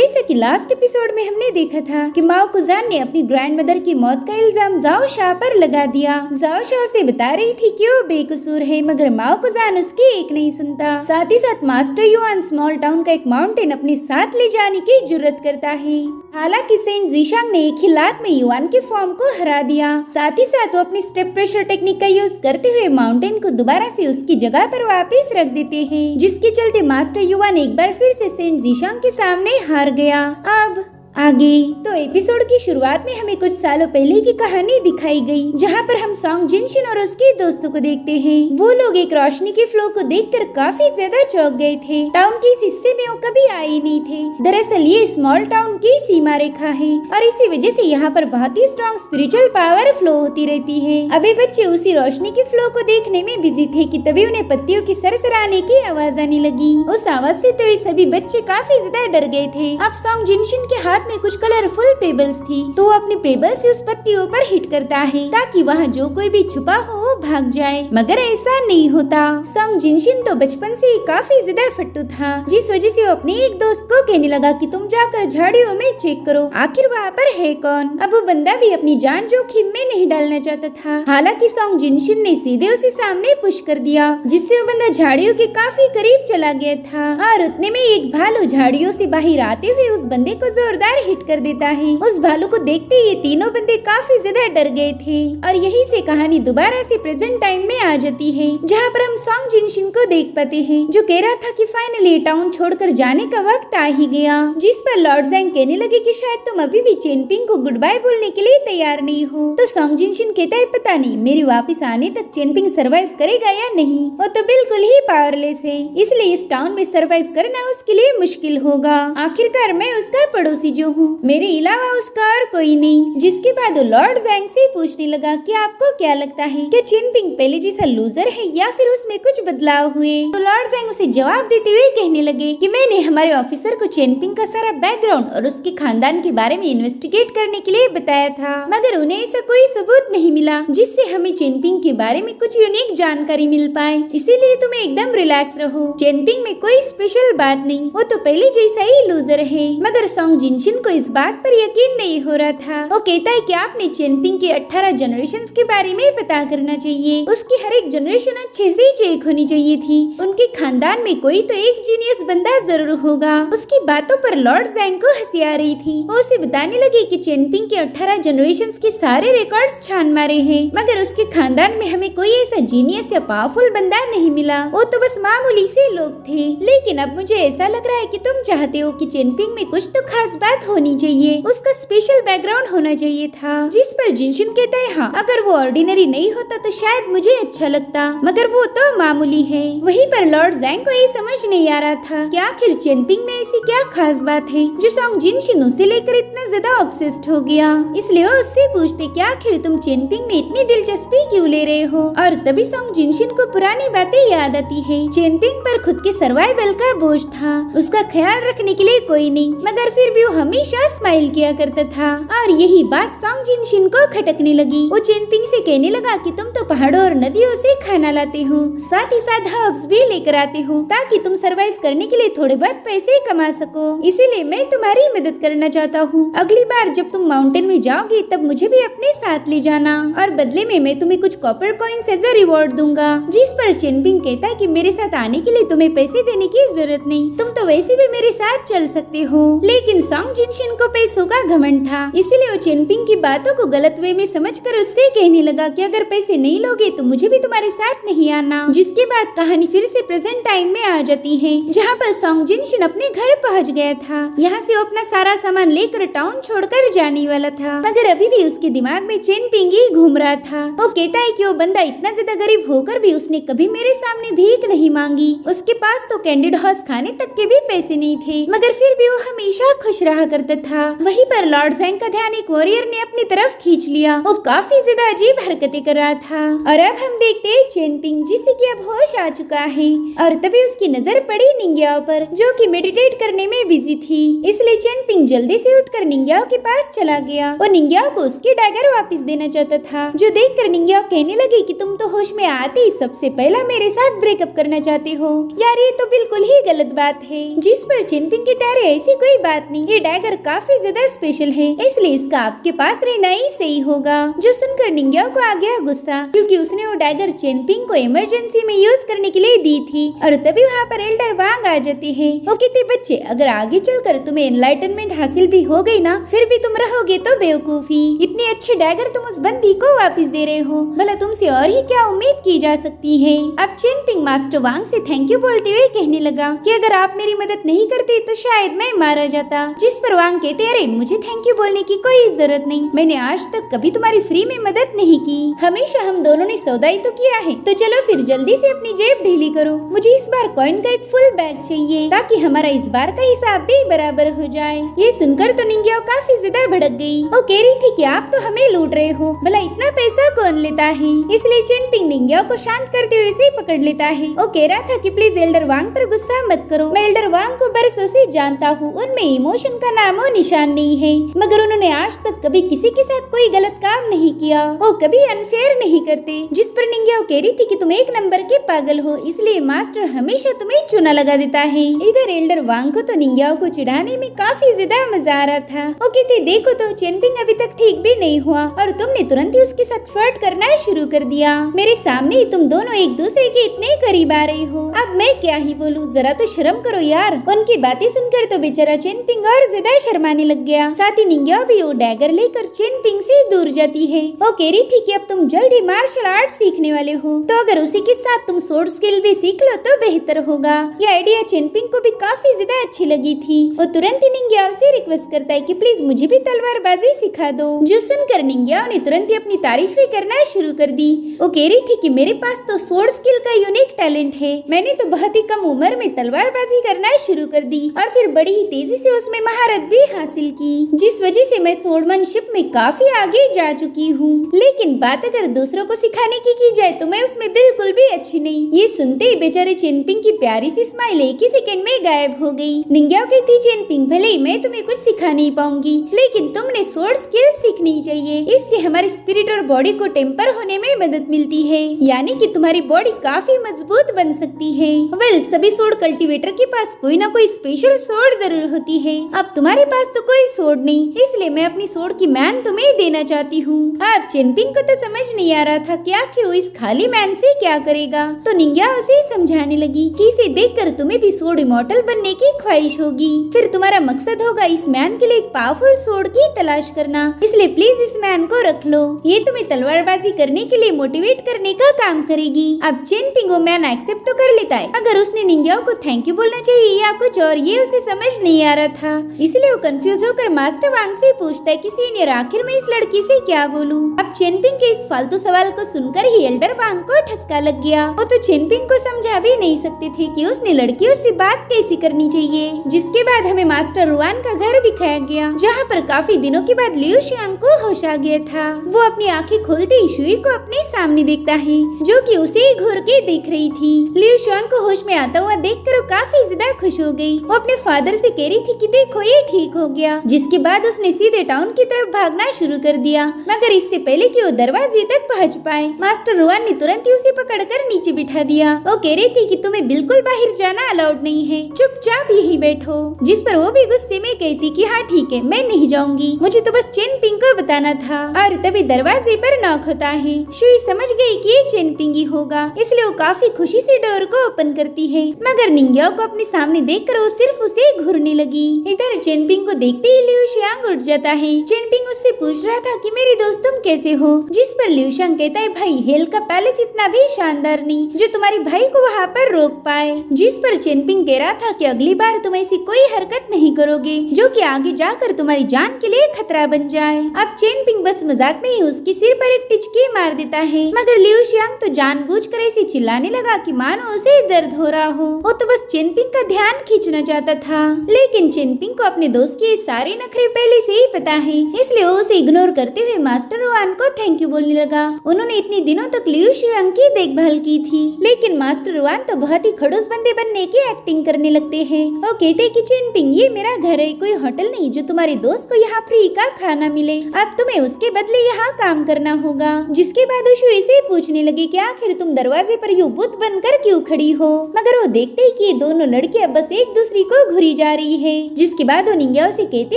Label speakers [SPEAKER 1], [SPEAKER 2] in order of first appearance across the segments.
[SPEAKER 1] जैसा कि last episode में हमने देखा था कि माओ कुजान ने अपनी ग्रैंड मदर की मौत का इल्जाम जाओ शाह पर लगा दिया। जाओ शाह उसे बता रही थी कि वो बेकसूर है, मगर माओ कुजान उसकी एक नहीं सुनता। साथ ही साथ मास्टर युआन स्मॉल टाउन का एक माउंटेन अपने साथ ले जाने की जुर्रत करता है। हालांकि सेंट जीशांग ने एक ही लात में युआन के फॉर्म को हरा दिया। साथ ही साथ वो अपनी स्टेप प्रेशर टेक्निक का यूज करते हुए माउंटेन को दोबारा से उसकी जगह पर वापस रख देते हैं, जिसके चलते मास्टर युआन एक बार फिर से सेंट जीशांग के सामने हार गया। अब आगे तो एपिसोड की शुरुआत में हमें कुछ सालों पहले की कहानी दिखाई गई, जहां पर हम सॉन्ग जिनशिन और उसके दोस्तों को देखते हैं। वो लोग एक रोशनी के फ्लो को देखकर काफी ज्यादा चौंक गए थे। टाउन के इस हिस्से में वो कभी आए ही नहीं थे। दरअसल ये स्मॉल टाउन की सीमा रेखा है और इसी वजह से यहाँ पर बहुत ही स्ट्रॉन्ग स्पिरिचुअल पावर फ्लो होती रहती है। अभी बच्चे उसी रोशनी के फ्लो को देखने में बिजी थे कि तभी उन्हें पत्तियों की सरसराने की आवाज आने लगी। उस आवाज से तो ये सभी बच्चे काफी ज्यादा डर गए थे। अब सॉन्ग जिनशिन के हाथ में कुछ कलरफुल पेबल्स थी, तो वो अपने पेबल से उस पत्तियों पर हिट करता है ताकि वहाँ जो कोई भी छुपा हो वो भाग जाए, मगर ऐसा नहीं होता। सॉन्ग जिनशिन तो बचपन से ही काफी ज्यादा फट्टू था, जिस वजह से वो अपने एक दोस्त को कहने लगा कि तुम जाकर झाड़ियों में चेक करो आखिर वहाँ पर है कौन। अब वो बंदा भी अपनी जान जोखिम में नहीं डालना चाहता था। हालांकि सॉन्ग जिनशिन ने सीधे उसे सामने पुश कर दिया, जिससे वो बंदा झाड़ियों के काफी करीब चला गया था और उतने में एक भालू झाड़ियों से बाहर आते हुए उस बंदे को जोरदार हिट कर देता है। उस भालू को देखते ही ये तीनों बंदे काफी ज्यादा डर गए थे और यही से कहानी दोबारा से प्रेजेंट टाइम में आ जाती है, जहाँ पर हम सॉन्ग जिनशिन को देख पाते हैं, जो कह रहा था कि फाइनली टाउन छोड़कर जाने का वक्त आ ही गया। जिस पर लॉर्ड ज़ैंग कहने लगे कि शायद तुम अभी भी चेनपिंग को गुड बाय बोलने के लिए तैयार नहीं हो। तो सॉन्ग जिनशिन कहता है पता नहीं मेरे वापिस आने तक चेनपिंग सर्वाइव करेगा या नहीं, वो तो बिल्कुल ही पावरलेस है, इसलिए इस टाउन में सर्वाइव करना उसके लिए मुश्किल होगा। आखिरकार मैं उसका पड़ोसी जो हूँ, मेरे अलावा उसका और कोई नहीं। जिसके बाद वो लॉर्ड ज़ैंग से पूछने लगा कि आपको क्या लगता है कि चेनपिंग पहले जैसा लूजर है या फिर उसमें कुछ बदलाव हुए। तो लॉर्ड ज़ैंग उसे जवाब देते हुए कहने लगे कि मैंने हमारे ऑफिसर को चेनपिंग का सारा बैकग्राउंड और उसके खानदान के बारे में इन्वेस्टिगेट करने के लिए बताया था, मगर उन्हें ऐसा कोई सबूत नहीं मिला जिससे हमें चेनपिंग के बारे में कुछ यूनिक जानकारी मिल पाए। इसीलिए तुम एकदम रिलैक्स रहो, चेनपिंग में कोई स्पेशल बात नहीं, वो तो पहले जैसा ही लूजर है। मगर सॉन्ग जिनशिन को इस बात पर यकीन नहीं हो रहा था। वो कहता है कि आपने चेनपिंग के 18 जनरेशंस के बारे में पता करना चाहिए, उसकी हर एक जनरेशन अच्छे से चेक होनी चाहिए थी। उनके खानदान में कोई तो एक जीनियस बंदा जरूर होगा। उसकी बातों पर लॉर्ड ज़ैंग को हंसी आ रही थी। वो उसे बताने लगे कि चेनपिंग के 18 जनरेशंस के सारे रिकॉर्ड्स छान मारे हैं, मगर उसके खानदान में हमें कोई ऐसा जीनियस या पावरफुल बंदा नहीं मिला, वो तो बस मामूली से लोग थे। लेकिन अब मुझे ऐसा लग रहा है कि तुम चाहते हो कि चेनपिंग में कुछ तो खास बात होनी चाहिए, उसका स्पेशल बैकग्राउंड होना चाहिए था। जिस पर जिनशिन कहता है हाँ, अगर वो ऑर्डिनरी नहीं होता तो शायद मुझे अच्छा लगता, मगर वो तो मामूली है। वहीं पर लॉर्ड ज़ैंग को ये समझ नहीं आ रहा था कि आखिर चेनपिंग में ऐसी क्या खास बात है जो सॉन्ग जिनशिन उसे लेकर इतना ज्यादा ऑब्सेस्ड हो गया। इसलिए वो उससे पूछते कि आखिर तुम चेनपिंग में इतनी दिलचस्पी क्यों ले रहे हो। और तभी सॉन्ग जिनशिन को पुरानी बातें याद आती है। चेनपिंग पर खुद के सर्वाइवल का बोझ था, उसका ख्याल रखने के लिए कोई नहीं, मगर फिर भी वो हमेशा स्माइल किया करता था। और यही बात सॉन्ग जिनशिन को खटकने लगी। वो चेनपिंग से कहने लगा कि तुम तो पहाड़ों और नदियों से खाना लाते हो, साथ ही साथ हर्ब्स भी लेकर आते हो ताकि तुम सरवाइव करने के लिए थोड़े बहुत पैसे कमा सको। इसीलिए मैं तुम्हारी मदद करना चाहता हूँ। अगली बार जब तुम माउंटेन में जाओगी तब मुझे भी अपने साथ ले जाना और बदले में मैं तुम्हें कुछ copper coins as a reward दूंगा। जिस पर चेनपिंग कहता है कि मेरे साथ आने के लिए तुम्हें पैसे देने की जरूरत नहीं, तुम तो वैसे भी मेरे साथ चल सकते हो। लेकिन सॉन्ग जिनशिन को पैसों का घमंड था, इसीलिए वो चेनपिंग की बातों को गलत वे में समझकर उससे कहने लगा कि अगर पैसे नहीं लोगे तो मुझे भी तुम्हारे साथ नहीं आना। जिसके बाद कहानी फिर से प्रेजेंट टाइम में आ जाती है, जहाँ पर सॉन्ग जिनशिन अपने घर पहुँच गया था। यहाँ से वो अपना सारा सामान लेकर टाउन छोड़कर जाने वाला था, मगर अभी भी उसके दिमाग में चेनपिंग ही घूम रहा था। वो कहता है कि वो बंदा इतना ज्यादा गरीब होकर भी उसने कभी मेरे सामने भीख नहीं मांगी, उसके पास तो कैंडिड हॉर्स खाने तक के भी पैसे नहीं थे, मगर फिर भी वो हमेशा खुश रहा करता था। वहीं पर लॉर्ड ज़ैंग का ध्यान एक वॉरियर ने अपनी तरफ खींच लिया। वो काफी ज्यादा अजीब हरकतें कर रहा था। और अब हम देखते हैं चेनपिंग, जिसे कि अब होश आ चुका है, और तभी उसकी नजर पड़ी निंग्याओ पर, जो कि मेडिटेट करने में बिजी थी। इसलिए चेनपिंग जल्दी से उठकर निंग्याओ के पास चला गया। वो निंग्याओ को उसकी डैगर वापस देना चाहता था, जो देखकर निंग्याओ कहने लगी कि तुम तो होश में आते ही सबसे पहला मेरे साथ ब्रेकअप करना चाहते हो। यार ये तो बिल्कुल ही गलत बात है। जिस पर चेनपिंग की तारे ऐसी कोई बात नहीं, ये डैगर काफी ज्यादा स्पेशल है, इसलिए इसका आपके पास रहना ही सही होगा। जो सुनकर निंग्याओ को आ गया गुस्सा, क्योंकि उसने वो डैगर चेनपिंग को इमरजेंसी में यूज करने के लिए दी थी। और तभी वहाँ पर एल्डर वांग आ जाती है। वो कहते बच्चे, अगर आगे चलकर तुम्हें एनलाइटनमेंट हासिल भी हो गई ना, फिर भी तुम रहोगे तो बेवकूफी। इतनी अच्छी डैगर तुम उस बंदी को वापस दे रहे हो, भला तुमसे और ही क्या उम्मीद की जा सकती है। अब चेनपिंग मास्टर वांग से थैंक यू बोलते हुए कहने लगा कि अगर आप मेरी मदद नहीं करते तो शायद मैं मारा जाता। जिस पर वांग कहते, अरे मुझे थैंक यू बोलने की कोई जरूरत नहीं, मैंने आज तक कभी तुम्हारी फ्री में मदद नहीं की, हमेशा हम दोनों ने सौदा ही तो किया है। तो चलो फिर जल्दी से अपनी जेब ढीली करो, मुझे इस बार कॉइन का एक फुल बैग चाहिए, ताकि हमारा इस बार का हिसाब भी बराबर हो जाए। ये सुनकर तो निंग्याओ काफी ज्यादा भड़क गई। वो कह रही थी कि आप तो हमें लूट रहे हो, भला इतना पैसा कौन लेता है। इसलिए चेनपिंग निंग्याओ को शांत करते हुए इसे पकड़ लेता है। वो कह रहा था कि प्लीज एल्डर वांग पर गुस्सा मत करो, मैं एल्डर वांग को बरसों से जानता हूँ, उनमें इमोशन का नामो निशान नहीं है, मगर उन्होंने आज तक कभी किसी के साथ कोई गलत काम नहीं किया, वो कभी अनफेयर नहीं करते। जिस पर निंग्याओ कह रही थी कि तुम एक नंबर के पागल हो, इसलिए मास्टर हमेशा तुम्हें चूना लगा देता है। इधर एल्डर वांग को तो निंग्याओ को चिढ़ाने में काफी ज्यादा मजा आ रहा था। वो कहते देखो तो चेनपिंग अभी तक ठीक भी नहीं हुआ और तुमने तुरंत ही उसके साथ फ्लर्ट करना शुरू कर दिया। मेरे सामने ही तुम दोनों एक दूसरे के इतने करीब आ रहे हो, अब मैं क्या ही बोलूं, जरा तो शर्म करो यार। उनकी बातें सुनकर तो बेचारा चेनपिंग और ज्यादा शर्माने लग गया। साथ ही निंग्याओ भी वो डैगर लेकर चेनपिंग से दूर जाती है। वो कह रही थी कि अब तुम जल्द ही मार्शल आर्ट सीखने वाले हो, तो अगर उसी के साथ तुम स्वॉर्ड स्किल भी सीख लो तो बेहतर होगा। ये आइडिया चेनपिंग को भी काफी ज्यादा अच्छी लगी थी। वो तुरंत ही निंग्याओ से रिक्वेस्ट करता है कि प्लीज मुझे भी तलवारबाजी सिखा दो। जो सुनकर निंग्याओ ने तुरंत ही अपनी तारीफें करना शुरू कर दी। वो कह रही थी कि मेरे पास तो स्वॉर्ड स्किल का यूनिक टैलेंट है, मैंने तो बहुत ही कम उम्र में तलवारबाजी करना शुरू कर दी और फिर बड़ी ही तेजी से उसमें महारत भी हासिल की, जिस वजह से मैं स्वॉर्डमैनशिप में काफी आगे जा चुकी हूँ। लेकिन बात अगर दूसरों को सिखाने की जाए तो मैं उसमें बिल्कुल भी अच्छी नहीं। ये सुनते ही बेचारे चेनपिंग की प्यारी सी स्माइल एक ही सेकंड में गायब हो गई। निंग्याओ कहती, चेनपिंग भले ही मैं तुम्हें कुछ सिखा नहीं पाऊंगी, लेकिन तुमने स्वॉर्ड स्किल सीखनी चाहिए, इससे हमारे स्पिरिट और बॉडी को टेम्पर होने में मदद मिलती है, यानी कि तुम्हारी बॉडी काफी मजबूत बन सकती है। वेल, सभी स्वॉर्ड कल्टीवेटर के पास कोई ना कोई स्पेशल स्वॉर्ड जरूर होती है, अब तुम्हारे पास तो कोई स्वॉर्ड नहीं, इसलिए मैं अपनी स्वॉर्ड की मैन तुम्हें देना चाहती हूँ। अब चेनपिंग को तो समझ नहीं आ रहा था कि आखिर वो इस खाली मैन से क्या करेगा, तो निंग्याओ उसे समझाने लगी कि इसे देखकर तुम्हें भी स्वॉर्ड इमॉर्टल बनने की ख्वाहिश होगी, फिर तुम्हारा मकसद होगा इस मैन के लिए एक पावरफुल स्वॉर्ड की तलाश करना, इसलिए प्लीज इस मैन को रख लो, ये तुम्हें तलवारबाजी करने के लिए मोटिवेट करने का काम करेगी। अब चेनपिंग वो मैन एक्सेप्ट तो कर लेता है, अगर उसने निंग्याओ को थैंक यू बोलना चाहिए या कुछ और, ये उसे समझ नहीं आ रहा था, इसलिए वो कंफ्यूज होकर मास्टर वांग से पूछता है कि सीनियर आखिर मैं इस लड़की से क्या बोलूं। अब चेनपिंग के इस फालतू सवाल को सुनकर ही एल्डर वांग को ठसका लग गया। वो तो चेनपिंग को समझा भी नहीं सकते थे कि उसने लड़कियों से बात कैसी करनी चाहिए। जिसके बाद हमें मास्टर रुआन का घर दिखाया गया, जहाँ पर काफी दिनों के बाद लियू शियांग को होश आ गया था। वो अपनी आंखें खोलते ही शुई को अपने सामने देखता है, जो कि उसे ही घूर के देख रही थी। लियू शियांग को होश में आता हुआ देखकर वो काफी ज्यादा खुश हो गई। वो अपने फादर से कह रही थी कि देखो ये ठीक हो गया। जिसके बाद उसने सीधे टाउन की तरफ भागना शुरू कर दिया, मगर इससे पहले कि वो दरवाजे तक पहुंच पाए, मास्टर रुआन ने तुरंत ही उसे पकड़कर नीचे बिठा दिया। वो कह रही थी कि तुम्हें बिल्कुल बाहर जाना अलाउड नहीं है, चुपचाप यही बैठो। जिस पर वो भी गुस्से में कहती कि हाँ ठीक है, मैं नहीं जाऊंगी, मुझे तो बस चेनपिंग को बताना था। और तभी दरवाजे पर नॉक होता है। शुई समझ गई कि ये चेनपिंग ही होगा, इसलिए वो काफी खुशी से डोर को ओपन करती है, मगर निंग्याओ को अपने सामने देखकर वो सिर्फ उसे घूरने लगी। इधर चेनपिंग को देखते ही लियू शियांग उठ जाता है। चेनपिंग उससे पूछ रहा था कि मेरे दोस्त तुम कैसे हो, जिस पर लियू शियांग कहता है भाई हेल का पैलेस इतना भी शानदार नहीं जो तुम्हारे भाई को वहाँ पर रोक पाए। जिस पर चेनपिंग कह रहा था कि अगली बार तुम ऐसी कोई हरकत नहीं करोगे जो कि आगे जाकर तुम्हारी जान के लिए खतरा बन जाए। अब चेनपिंग बस मजाक में ही उसके सिर पर एक टिचकी मार देता है, मगर लियू शियांग तो जानबूझकर ऐसे चिल्लाने लगा कि मानो उसे दर्द हो रहा हो। वो तो बस चेनपिंग का ध्यान खींचना चाहता था, लेकिन चेनपिंग को अपने दोस्त के सारे नखरे पहले से ही पता है, इसलिए वो उसे इग्नोर करते हुए मास्टर रुआन को थैंक यू बोलने लगा। उन्होंने इतने दिनों तक लियू शियांग की देखभाल की थी। लेकिन मास्टर युआन तो बहुत ही खड़ूस बंदे बनने की एक्टिंग करने लगते हैं और कहते हैं कि चिनपिंग ये मेरा घर है, कोई होटल नहीं जो तुम्हारे दोस्त को यहाँ फ्री का खाना मिले। अब तुम्हें उसके बदले यहाँ काम करना होगा। जिसके बाद उशु इसे पूछने लगे कि आखिर तुम दरवाजे पर यूं बुत बनकर क्यों खड़ी हो। मगर वो देखते ही कि ये दोनों लड़कियां बस एक दूसरी को घुरी जा रही है। जिसके बाद वो निंग्याओ से कहते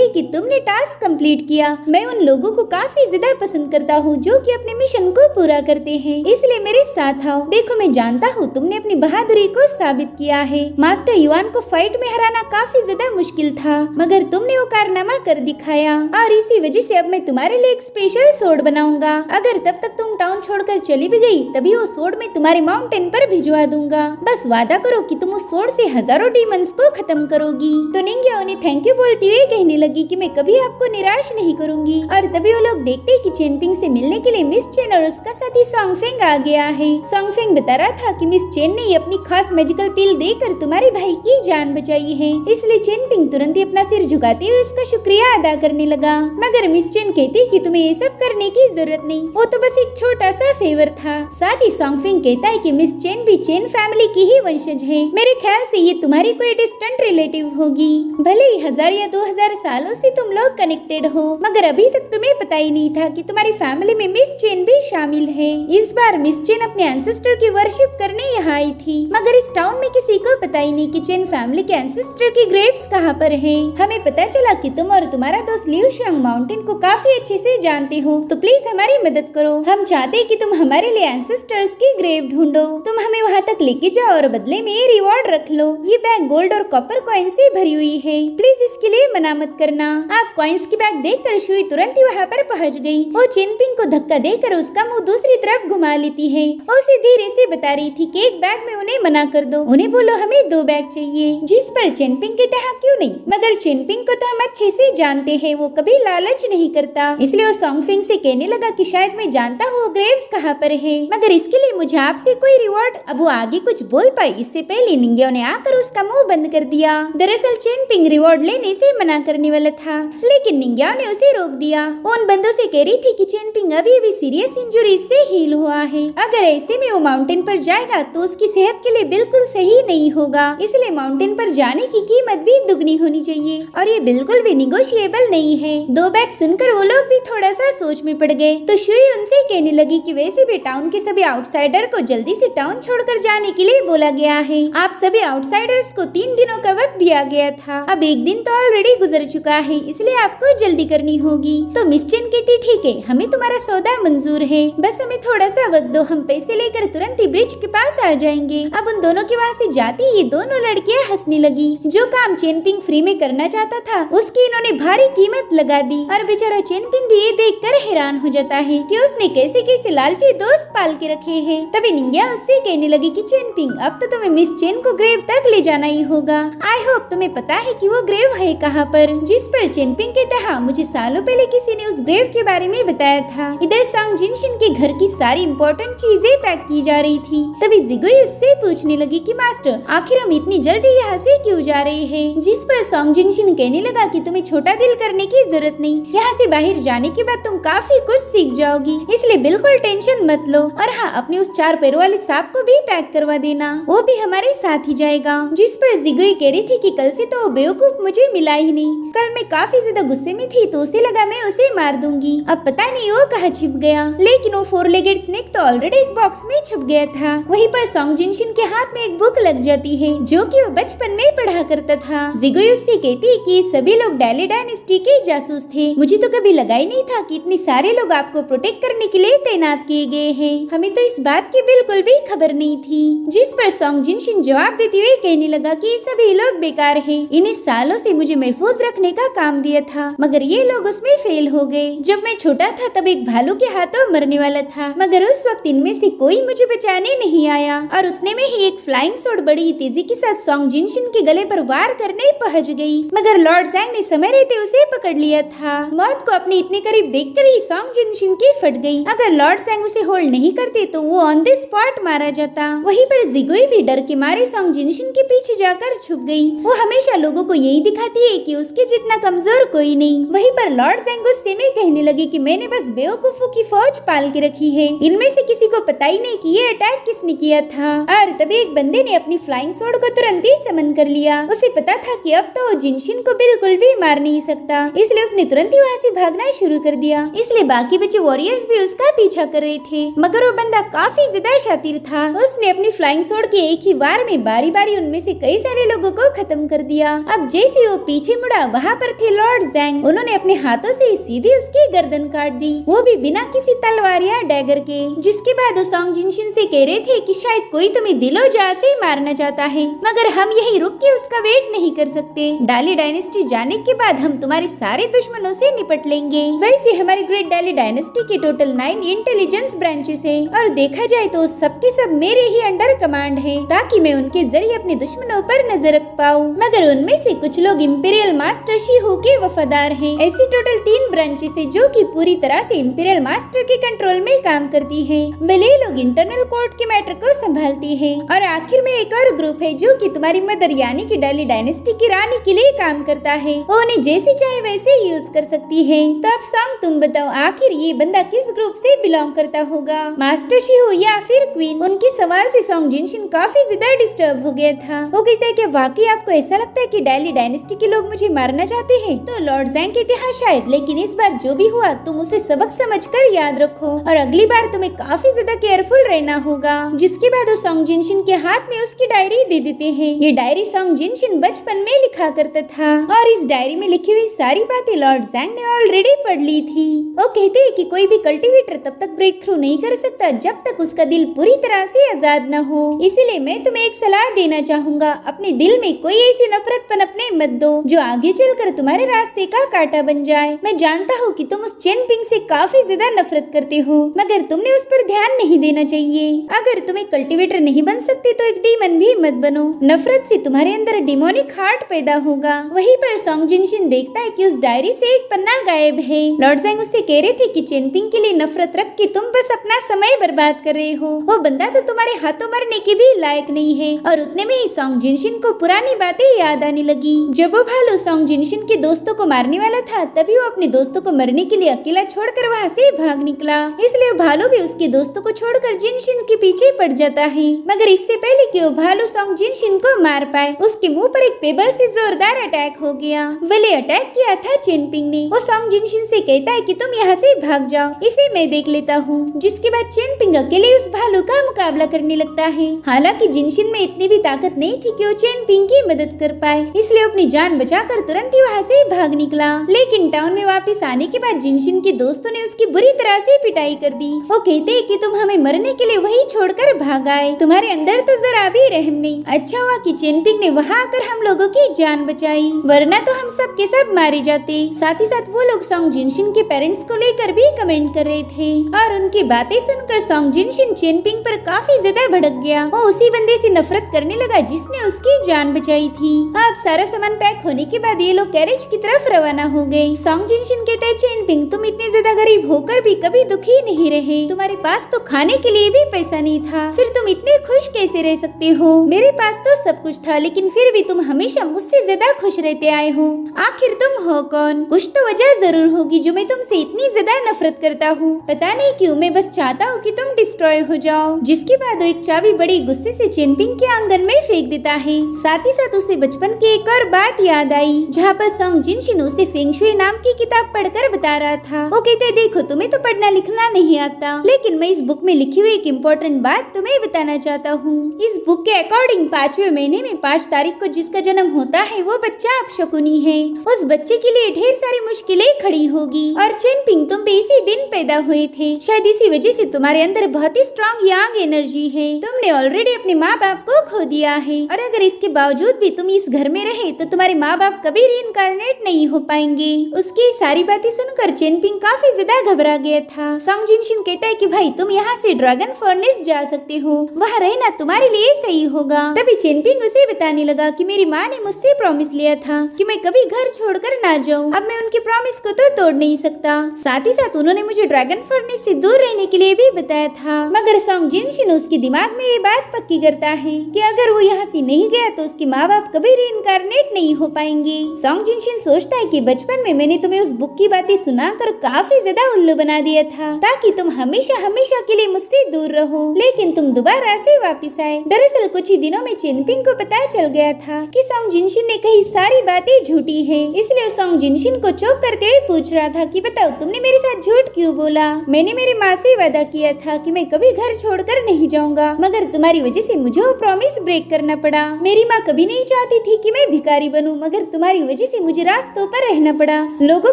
[SPEAKER 1] हैं कि तुमने टास्क कंप्लीट किया। मैं उन लोगों को काफी ज्यादा पसंद करता हूँ जो कि अपने मिशन को पूरा करते हैं, इसलिए मेरे साथ आओ। देखो मैं जानता हूँ तुमने अपनी बहादुरी को साबित किया है। मास्टर युआन को फाइट में हराना काफी ज्यादा मुश्किल था, मगर तुमने वो कारनामा कर दिखाया और इसी वजह से अब मैं तुम्हारे लिए एक स्पेशल सोड बनाऊंगा। अगर तब तक तुम टाउन छोड़कर चली भी गई तभी वो सोड मैं तुम्हारे माउंटेन पर भिजवा दूंगा। बस वादा करो कि तुम उस सोड से हजारों डीमंस को खत्म करोगी। तो निंग्याओ ने थैंक यू बोलते हुए कहने लगी कि मैं कभी आपको निराश नहीं करूंगी। और तभी वो लोग देखते हैं कि चिनपिंग से मिलने के लिए मिस चेन और उसका साथी सोंगफेंग आ गया है। सोंगफेंग बता रहा था कि मिस चेन ने अपनी खास मैजिकल पिल देकर तुम्हारे भाई की जान बचाई है, इसलिए चिनपिंग तुरंत ही अपना सिर झुकाते हुए उसका शुक्रिया अदा करने लगा। मगर मिस चेन कहती कि तुम्हें ये सब करने की जरूरत नहीं, वो तो बस एक छोटा सा फेवर था। साथ ही सोंगफेंग कहता है कि मिस चेन भी चेन फैमिली की ही वंशज है। मेरे ख्याल से ये तुम्हारी कोई डिस्टेंट रिलेटिव होगी। भले ही 1000 या 2000 सालों से तुम लोग कनेक्टेड हो, मगर अभी तक तुम्हें पता ही नहीं था कि तुम्हारी फैमिली में मिस चेन भी शामिल है। इस बार मिस चेन अपने एंसेस्टर की वर्शिप करने यहाँ आई थी, मगर इस टाउन में किसी को पता ही नहीं कि चेन फैमिली के एंसेस्टर की ग्रेव्स कहाँ पर है। हमें पता चला कि तुम और तुम्हारा दोस्त लियू शियांग माउंटेन को काफी अच्छे से जानते हो, तो प्लीज हमारी मदद करो। हम चाहते हैं कि तुम हमारे लिए एंसेस्टर्स की ग्रेव ढूंढो। तुम हमें वहाँ तक लेके जाओ और बदले में ये रिवॉर्ड रख लो। ये बैग गोल्ड और कॉपर कॉइन से भरी हुई है, प्लीज इसके लिए मना मत करना। आप कॉइन्स की बैग देखकर शुई तुरंत ही वहाँ पर पहुँच गई। वो चिनपिंग को धक्का देकर उसका मुंह दूसरी तरफ घुमा लेती है। वो उसे धीरे से बता रही थी कि एक बैग में उन्हें मना कर दो, उन्हें बोलो हमें 2 बैग चाहिए। जिस पर चिनपिंग कहते हाँ क्यों नहीं, मगर चिनपिंग को तो हम अच्छे से जानते हैं, वो कभी लालच नहीं करता। इसलिए वो सोंगफेंग से कहने लगा कि शायद मैं जानता हूँ ग्रेव्स कहाँ पर है, मगर इसके लिए मुझे आपसे कोई रिवॉर्ड। अब वो आगे कुछ बोल पाई इससे पहले निंग्याओ ने आकर उसका मुंह बंद कर दिया। दरअसल चिनपिंग रिवॉर्ड लेने से मना करने वाला था, लेकिन निंग्याओ ने उसे रोक दिया। वो उन बंदों से कह रही थी कि चिनपिंग अभी सीरियस इंजरी से हील हुआ है, अगर ऐसे में वो माउंटेन पर जाएगा तो उसकी सेहत के लिए बिल्कुल सही नहीं होगा, इसलिए माउंटेन पर जाने की कीमत भी दुगनी होनी चाहिए और ये बिल्कुल भी निगोशिएबल नहीं है। 2 बैग सुनकर वो लोग भी थोड़ा सा सोच में पड़ गए। तो शुई उनसे कहने लगी कि वैसे भी टाउन के सभी आउटसाइडर को जल्दी से टाउन छोड़कर जाने के लिए बोला गया है। आप सभी आउटसाइडर्स को 3 दिनों का वक्त दिया गया था, अब 1 दिन तो ऑलरेडी गुजर चुका है, इसलिए आपको जल्दी करनी होगी। तो मिस चेन कहती ठीक है, हमें तुम्हारा सौदा मंजूर है, बस हमें थोड़ा सा वक्त दो, हम पैसे लेकर तुरंत ही ब्रिज के पास आ जाएंगे। अब उन दोनों के वहाँ से जाती ये दोनों लड़कियाँ हंसने लगी। जो काम चिनपिंग फ्री में करना चाहता था उसकी इन्होंने भारी कीमत लगा दी और बेचारा चिनपिंग भी ये देखकर हैरान हो जाता है कि उसने कैसे कैसे लालची दोस्त पाल के रखे हैं। तभी निंग्या उससे कहने लगी कि चिनपिंग अब तो तुम्हें मिस चेन को ग्रेव तक ले जाना ही होगा। आई होप तुम्हें पता है कि वो ग्रेव है कहाँ पर। जिस पर चिनपिंग कहता हाँ, मुझे सालों पहले किसी ने उस ग्रेव के बारे में बताया था। इधर सांग जिनशिन के घर की सारी इम्पोर्टेंट चीजें पैक की जा रही थी। तभी जिगुई उससे पूछने लगी कि मास्टर आखिर हम इतनी जल्दी यहाँ से क्यों जा रहे हैं। जिस पर सांग जिनशिन कहने लगा कि तुम्हें छोटा दिल करने की जरूरत नहीं, यहाँ से बाहर जाने के बाद तुम काफी कुछ सीख जाओगी, इसलिए बिल्कुल टेंशन मत लो। और हाँ, अपने उस 4 पैरों वाले सांप को भी पैक करवा देना, वो भी हमारे साथ ही जाएगा। जिस पर जिगुई कह रही थी कि कल से तो वो बेवकूफ मुझे मिला ही नहीं, कल मैं काफी ज्यादा गुस्से में थी तो उसे लगा मैं उसे मार दूंगी, अब पता नहीं वो कहाँ छिप गया। लेकिन वो 4 लेगेड स्नेक तो ऑलरेडी एक बॉक्स में छुप गया था। वहीं पर सॉन्ग जिनशिन के हाथ में एक बुक लग जाती है जो कि वो बचपन में पढ़ा करता था। जिगुई उससे कहती है कि सभी लोग डैली डायनेस्टी के जासूस थे, मुझे तो कभी लगा ही नहीं था कि इतने सारे लोग आपको प्रोटेक्ट करने के लिए तैनात किए गए हैं, हमें तो इस बात की बिल्कुल भी खबर नहीं थी। जिस पर सॉन्ग जिनशिन जवाब देते हुए कहने लगा कि सभी लोग बेकार हैं, इन्हें सालों से मुझे महफूज रखने का काम दिया था, मगर ये लोग उसमें फेल हो गए। जब मैं छोटा था तब एक भालू के हाथों मरने वाला था, मगर उस वक्त इनमें से कोई मुझे बचाने नहीं आया और उतने में ही एक फ्लाइंग सोड बड़ी तेजी के साथ सॉन्ग जिनशिन के गले पर वार करने पहुंच गई, मगर लॉर्ड ज़ैंग ने समय रहते उसे पकड़ लिया था। मौत को अपने इतने करीब देखकर ही सॉन्ग जिनशिन की फट गई। अगर लॉर्ड ज़ैंग उसे होल्ड नहीं करते तो वो ऑन द स्पॉट मारा जाता। वहीं पर जिगुई भी डर के मारे सॉन्ग जिनशिन के पीछे जाकर छुप गई। वो हमेशा लोगों को यही दिखाती है कि उसके जितना कमजोर कोई नहीं। वहीं पर लॉर्ड ज़ैंग गुस्से में कहने लगे कि मैंने बस बेवकूफों की फौज पाल के रखी है। इनमें से किसी को पता ही नहीं कि ये अटैक किसने किया था। और तभी एक बंदे ने अपनी फ्लाइंग स्वॉर्ड को तुरंत ही समन कर लिया। उसे पता था कि अब तो जिनशिन को बिल्कुल भी मार नहीं सकता, इसलिए उसने तुरंत ही वहाँ से भागना शुरू कर दिया। इसलिए बाकी बचे वॉरियर्स भी उसका पीछा कर रहे थे, मगर वो बंदा काफी ज्यादा शातिर था। उसने अपनी फ्लाइंग स्वॉर्ड के एक ही वार में बारी बारी उनमें से कई सारे लोगों को खत्म कर दिया। अब जैसे वो पीछे मुड़ा, वहाँ पर थे लॉर्ड ज़ैंग। उन्होंने अपने हाथों से सीधी उसकी गर्दन काट दी, वो भी बिना किसी तलवार या डैगर के। जिसके बाद वो सॉन्ग जिनशिन से कह रहे थे कि शायद कोई तुम्हें दिलो जा से मारना चाहता है, मगर हम यही रुक के उसका वेट नहीं कर सकते। डाली डायनेस्टी जाने के बाद हम तुम्हारे सारे दुश्मनों से निपट लेंगे। वैसे हमारी ग्रेट डाली डायनेस्टी के टोटल 9 इंटेलिजेंस ब्रांचेस है, और देखा जाए तो सबके सब मेरे ही अंडर कमांड है, ताकि मैं उनके जरिए अपने दुश्मनों पर नजर रख पाऊँ। मगर उनमें से कुछ लोग इंपीरियल मास्टर शीहू के वफादार हैं। ऐसी टोटल 3 ब्रांचेस है जो कि पूरी तरह से इंपीरियल मास्टर के कंट्रोल में काम करती है। भले लोग इंटरनल कोर्ट के मैटर को संभालती है। और आखिर में एक और ग्रुप है जो कि तुम्हारी मदर यानी कि डाली डायनेस्टी की रानी के लिए काम करता है। वो उन्हें जैसे चाहे वैसे यूज कर सकती है। तो अब सॉन्ग तुम बताओ, आखिर ये बंदा किस ग्रुप से बिलोंग करता होगा, मास्टर शीहू या फिर क्वीन? उनके सवाल से सॉन्ग जिनशिन काफी ज्यादा डिस्टर्ब हो गया था। वो कहता है कि वाकई आपको ऐसा लगता है कि डाली डायनेस्टी के लोग मुझे मारना चाहते हैं? तो लॉर्ड ज़ैंग कहते हैं शायद, लेकिन इस बार जो भी हुआ तुम उसे सबक समझकर याद रखो, और अगली बार तुम्हें काफी ज्यादा केयरफुल रहना होगा। जिसके बाद वो सॉन्ग जिनशिन के हाथ में उसकी डायरी दे देते हैं। ये डायरी सॉन्ग जिनशिन बचपन में लिखा करता था, और इस डायरी में लिखी हुई सारी बातें लॉर्ड ज़ैंग ने ऑलरेडी पढ़ ली थी। वो कहते हैं कि कोई भी कल्टीवेटर तब तक ब्रेक थ्रू नहीं कर सकता जब तक उसका दिल पूरी तरह से आजाद न हो। इसीलिए मैं तुम्हें एक सलाह देना चाहूंगा, अपने दिल में कोई ऐसी नफरत पनपने मत दो जो आगे चलकर तुम्हारे रास्ते का कांटा बन जाए। मैं जानता हूँ कि तुम उस चेन पिंग से काफी ज्यादा नफरत करते हो, मगर तुमने उस पर ध्यान नहीं देना चाहिए। अगर तुम्हें कल्टीवेटर नहीं बन सकते तो एक डीमन भी मत बनो। नफरत से तुम्हारे अंदर डिमोनिक हार्ट पैदा होगा। वहीं पर सॉन्ग जिनशिन देखता है कि उस डायरी से एक पन्ना गायब है। लॉर्ड ज़ैंग उससे कह रहे थे कि चेन पिंग के लिए नफरत रख के तुम बस अपना समय बर्बाद कर रहे हो। वो बंदा तो तुम्हारे हाथों मरने के भी लायक नहीं है। और उतने में ही सॉन्ग जिनशिन को पुरानी बातें याद आने लगी। जब वो भालू सॉन्ग जिनशिन के दोस्तों को मारने वाला था, तभी वो अपने दोस्तों को मरने के लिए अकेला छोड़कर वहाँ से भाग निकला। इसलिए वो भालू भी उसके दोस्तों को छोड़कर जिनशिन के पीछे पड़ जाता है। मगर इससे पहले कि वो भालू सॉन्ग जिनशिन को मार पाए, उसके मुंह पर एक पेबल से जोरदार अटैक हो गया। वले अटैक किया था चेन पिंग ने। वो सॉन्ग जिनशिन से कहता है कि तुम यहाँ से भाग जाओ, इसे मैं देख लेता हूँ। जिसके बाद चेन पिंग अकेले उस भालू का मुकाबला करने लगता है। हालांकि जिनशिन में इतनी भी ताकत नहीं थी कि वो चेन पिंग की मदद कर पाए, इसलिए अपनी जान बचाकर तुरंत ही वहाँ से भाग निकला। लेकिन टाउन में वापस आने के बाद जिनशिन के दोस्तों ने उसकी बुरी तरह से पिटाई कर दी। वो कहते हैं कि तुम हमें मरने के लिए वही छोड़कर भाग आए, तुम्हारे अंदर तो जरा भी रहम नहीं। अच्छा हुआ कि चेन पिंग ने वहाँ आकर हम लोगों की जान बचाई, वरना तो हम सब के सब मारे जाते। साथ ही साथ वो लोग सॉन्ग जिनशिन के पेरेंट्स को लेकर भी कमेंट कर रहे थे, और उनकी बातें सुनकर सॉन्ग जिनशिन चेन पिंग पर काफी ज्यादा भड़क गया। वो उसी बंदे से नफरत करने लगा जिसने उसकी जान बचाई थी। अब सारा सामान पैक होने के बाद ये लोग कैरेज की तरफ रवाना हो गए। सॉन्ग जिनशिन कहते हैं चेन पिंग, तुम इतने ज्यादा गरीब होकर भी कभी दुखी नहीं रहे। तुम्हारे पास तो खाने के लिए भी पैसा नहीं था, फिर तुम इतने खुश कैसे रह सकते हो? मेरे पास तो सब कुछ था, लेकिन फिर भी तुम हमेशा मुझसे ज्यादा खुश रहते आए हो। आखिर तुम हो कौन? कुछ तो वजह जरूर होगी जो मैं तुमसे इतनी ज्यादा नफरत करता हूँ। पता नहीं क्यों, मैं बस चाहता हूँ कि तुम डिस्ट्रॉय हो जाओ। जिसके बाद वो एक चाबी बड़ी गुस्से से चेन पिंग के आंगन में फेंक देता है। साथ ही साथ उसे बचपन की एक और बात याद आई, जहाँ पर सॉन्ग जिनशिन उसे फेंग शुई नाम की किताब पढ़कर बता रहा था। वो कहते देखो, तुम्हें तो पढ़ना लिखना नहीं आता, लेकिन मैं इस बुक में लिखी हुई एक इम्पोर्टेंट बात तुम्हें बताना चाहता हूँ। इस बुक के अकॉर्डिंग 5वें महीने में 5 तारीख को जिसका जन्म होता है वो बच्चा अपशकुनी है। उस बच्चे के लिए ढेर सारी मुश्किलें खड़ी होगी। और चेन पिंग, तुम भी इसी दिन पैदा हुए थे, शायद इसी वजह से तुम्हारे अंदर बहुत ही स्ट्रॉन्ग यंग एनर्जी है। तुमने ऑलरेडी अपने माँ बाप को खो दिया है, और अगर इसके बावजूद भी तुम इस घर में रहे तो तुम्हारे माँ बाप कभी रीइंकार्नेट नहीं हो पाएंगे। उसकी सारी बातें सुनकर चेन पिंग काफी ज्यादा घबरा गया था। सॉन्ग जिनशिन कहता है कि भाई तुम यहाँ से ड्रैगन फर्नेस जा सकते हो, वहाँ रहना तुम्हारे लिए सही होगा। तभी चेन पिंग उसे बताने लगा कि मेरी माँ ने मुझसे प्रॉमिस लिया था कि मैं कभी घर छोड़कर ना जाऊँ। अब मैं उनके प्रॉमिस को तो तोड़ नहीं सकता। साथ ही साथ उन्होंने मुझे ड्रैगन फर्नेस से दूर रहने के लिए भी बताया था। मगर सॉन्ग जिनशिन उसके दिमाग में ये बात पक्की करता है कि अगर वो यहाँ से नहीं गया तो उसके माँ बाप कभी रीइंकार्नेट नहीं हो पाएंगे। सॉन्ग जिनशिन सोचता है कि बचपन में मैंने तुम्हें उस बुक की बातें सुनाकर काफी ज्यादा उल्लू बना दिया था। था ताकि तुम हमेशा हमेशा के लिए मुझसे दूर रहो, लेकिन तुम दोबारा से वापस आए। दरअसल कुछ ही दिनों में चेनपिंग को पता चल गया था कि सोंग जिनशिन ने कही सारी बातें झूठी है, इसलिए सोंग जिनशिन को चौंक करते हुए पूछ रहा था कि बताओ तुमने मेरे साथ झूठ क्यों बोला। मैंने मेरी माँ से वादा किया था कि मैं कभी घर छोड़कर नहीं जाऊंगा, मगर तुम्हारी वजह से मुझे वो प्रॉमिस ब्रेक करना पड़ा। मेरी माँ कभी नहीं चाहती थी कि मैं भिखारी बनूं, मगर तुम्हारी वजह से मुझे रास्तों पर रहना पड़ा, लोगों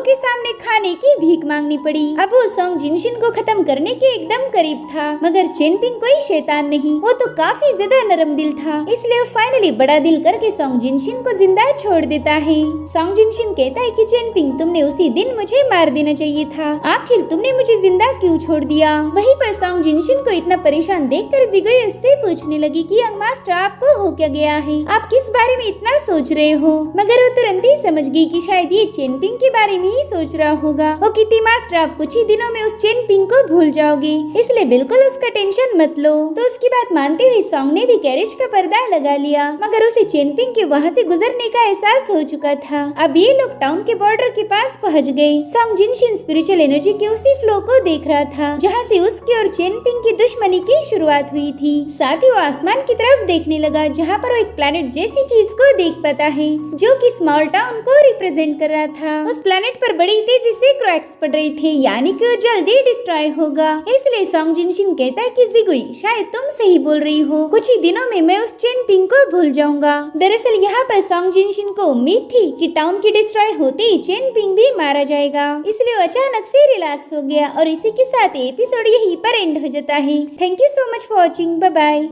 [SPEAKER 1] के सामने खाने की भीख मांगनी पड़ी। अब वो सोंग जिनशिन को खत्म करने के एकदम करीब था, मगर चेनपिंग कोई शैतान नहीं, वो तो काफी ज्यादा नरम दिल था, इसलिए वो फाइनली बड़ा दिल करके सोंग जिनशिन को जिंदा छोड़ देता है। सोंग जिनशिन कहता है कि चेनपिंग तुमने उसी दिन मुझे मार देना चाहिए था, आखिर तुमने मुझे जिंदा क्यों छोड़ दिया। वहीं पर सोंग जिनशिन को इतना परेशान देखकर जिगोई उससे पूछने लगी कि यंग मास्टर आपको हो क्या गया है, आप किस बारे में इतना सोच रहे हो। मगर वो तुरंत ही समझ गई कि शायद ये चेनपिंग के बारे में ही सोच रहा होगा। वो कहती मास्टर आप कुछ ही दिनों में उस चेनपिंग को भूल जाओगे, इसलिए बिल्कुल उसका टेंशन मत लो। तो उसकी बात मानते हुए सोंग ने भी कैरेज का पर्दा लगा लिया, मगर उसे चेनपिंग के वहाँ से गुजरने का एहसास हो चुका था। अब ये लोग टाउन के बॉर्डर के पास पहुँच गए। सोंग जिनशिन स्पिरिचुअल एनर्जी के उसी फ्लो को देख रहा था जहाँ से उसकी और चेनपिंग की दुश्मनी की शुरुआत हुई थी। साथ ही वो आसमान की तरफ देखने लगा जहाँ पर वो एक प्लेनेट जैसी चीज को देख पाता है जो कि स्मॉल टाउन को रिप्रेजेंट कर रहा था। उस प्लेनेट पर बड़ी तेजी से क्रैक्स पड़ रही थे, यानी कि वो जल्दी डिस्ट्रॉय होगा। इसलिए सोंग जिनशिन कहता है कि जिगुई शायद तुम सही बोल रही हो, कुछ ही दिनों में मैं उस चेनपिंग को भूल जाऊंगा। दरअसल यहाँ पर सोंग जिनशिन को उम्मीद थी कि टाउन की डिस्ट्रॉय होते ही चेनपिंग भी मारा जाएगा, इसलिए वो अचानक से रिलैक्स हो गया और इसी के साथ एपिसोड यहीं पर एंड हो जाता है। Thank you so much for watching, bye bye.